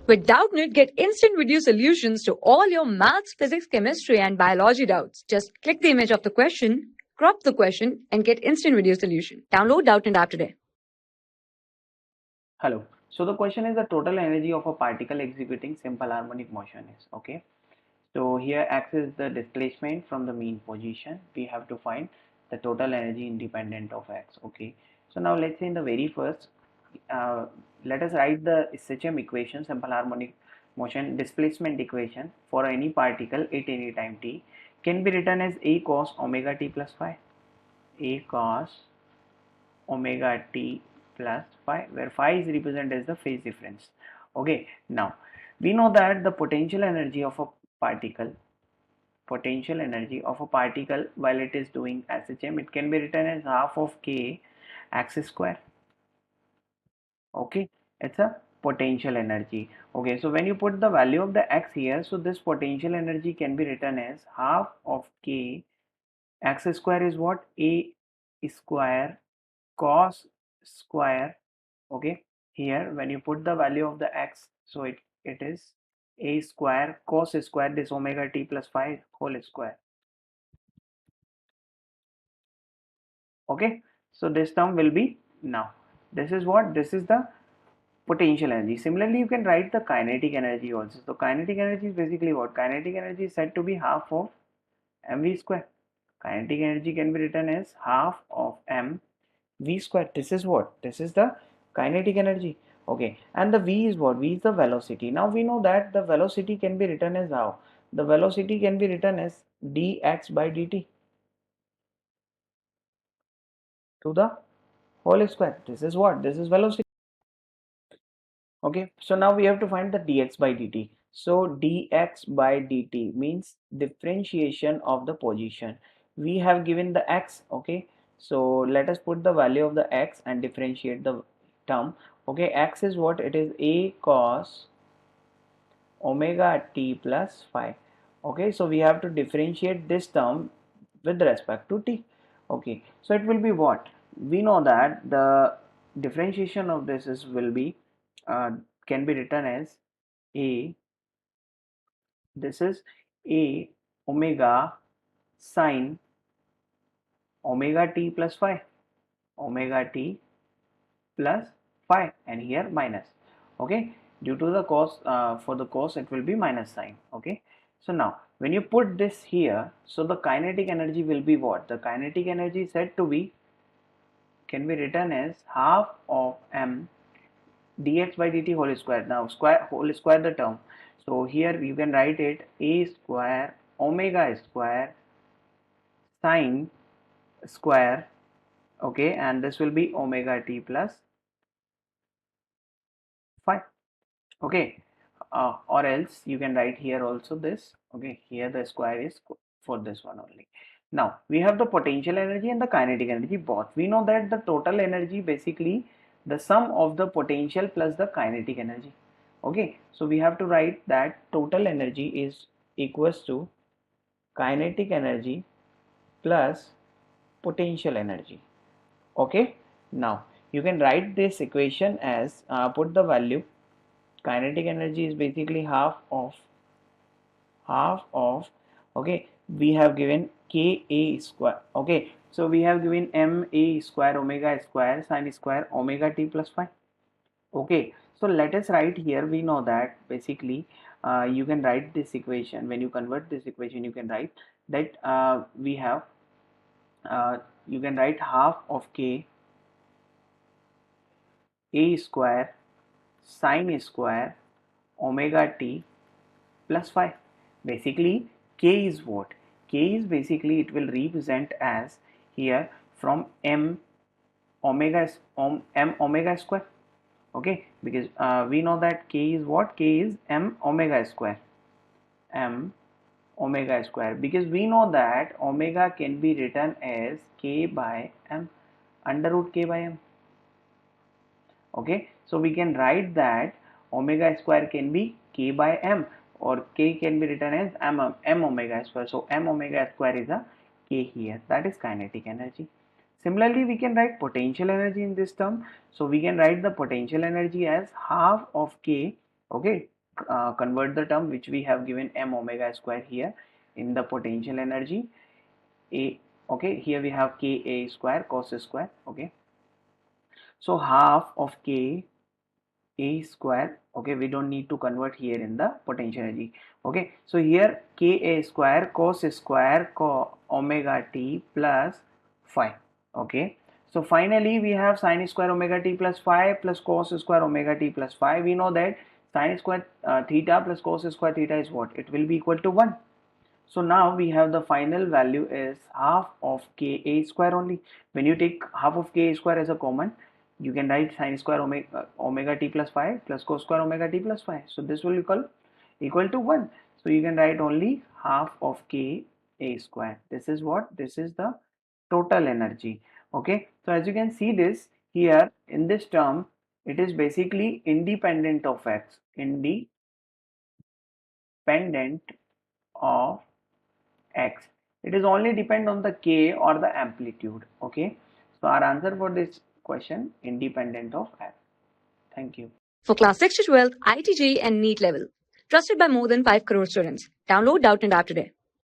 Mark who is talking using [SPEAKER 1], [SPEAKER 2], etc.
[SPEAKER 1] With Doubtnut, get instant video solutions to all your maths, physics, chemistry, and biology doubts. Just click the image of the question, crop the question, and get instant video solution. Download Doubtnut app today.
[SPEAKER 2] Hello. So the question is the total energy of a particle executing simple harmonic motion is okay. So here x is the displacement from the mean position. We have to find the total energy independent of x. Okay. So now let's say in the very first, let us write the SHM equation, simple harmonic motion displacement equation for any particle at any time t can be written as a cos omega t plus phi. A cos omega t plus phi, where phi is represented as the phase difference. Okay, now we know that the potential energy of a particle while it is doing SHM, it can be written as half of k x square. Okay, it's a potential energy. Okay, so when you put the value of the x here, so this potential energy can be written as half of k x square is what? A square cos square. Okay, here when you put the value of the x, so it is a square cos square this omega t plus phi whole square. Okay, so this term will be, now this is what, this is the potential energy. Similarly, you can write the kinetic energy also. So kinetic energy is basically what? Kinetic energy is said to be half of mv square. Kinetic energy can be written as half of mv square. This is what? This is the kinetic energy. Okay, and the v is what? V is the velocity. Now we know that the velocity can be written as how? The velocity can be written as dx by dt to the whole square. This is what? This is velocity. Okay, so now we have to find the dx by dt. So dx by dt means differentiation of the position. We have given the x. Okay, so let us put the value of the x and differentiate the term. Okay, x is what? It is a cos omega t plus phi. Okay, so we have to differentiate this term with respect to t. Okay, so it will be what? We know that the differentiation of this is will be can be written as a, this is a omega sine omega t plus phi, omega t plus phi, and here minus. Okay, due to the cos, for the cos it will be minus sign. Okay, so now when you put this here, so the kinetic energy will be what? The kinetic energy is said to be, can be written as half of m dx by dt whole square. Now square whole square the term, so here you can write it a square omega square sine square. Okay, and this will be omega t plus phi. Okay, or else you can write here also this. Okay, here the square is for this one only. Now we have the potential energy and the kinetic energy both. We know that the total energy basically the sum of the potential plus the kinetic energy. Okay, so we have to write that total energy is equals to kinetic energy plus potential energy. Okay, now you can write this equation as put the value. Kinetic energy is basically half of, okay, we have given ka square. Okay, so we have given ma square omega square sine square omega t plus phi. Okay, so let us write here. We know that basically you can write this equation. When you convert this equation, you can write that we have you can write half of k a square sine square omega t plus phi. Basically k is what? K is basically, it will represent as here from m omega square. Okay, because we know that k is what? K is m omega square, because we know that omega can be written as k by m, under root k by m. Okay, so we can write that omega square can be k by m, or k can be written as m omega square. So m omega square is a k here. That is kinetic energy. Similarly, we can write potential energy in this term. So we can write the potential energy as half of k. Okay, convert the term which we have given m omega square here in the potential energy. A, okay, here we have K A square cos square, okay. So half of K A square, okay, we don't need to convert here in the potential energy, okay. So here K A square cos square omega t plus phi, okay. So finally we have sin square omega t plus phi plus cos square omega t plus phi. We know that sin square theta plus cos square theta is what? It will be equal to 1. So now we have the final value is half of Ka square only. When you take half of Ka square as a common, you can write sin square omega t plus phi plus cos square omega t plus phi. So this will equal to 1. So you can write only half of Ka square. This is what? This is the total energy. Okay. So as you can see this here in this term, it is basically independent of x. Independent of x. It is only depend on the k or the amplitude. Okay. So our answer for this question, independent of x. Thank you.
[SPEAKER 1] For class 6 to 12, IIT JEE and NEET level. Trusted by more than 5 crore students. Download Doubtnut app today.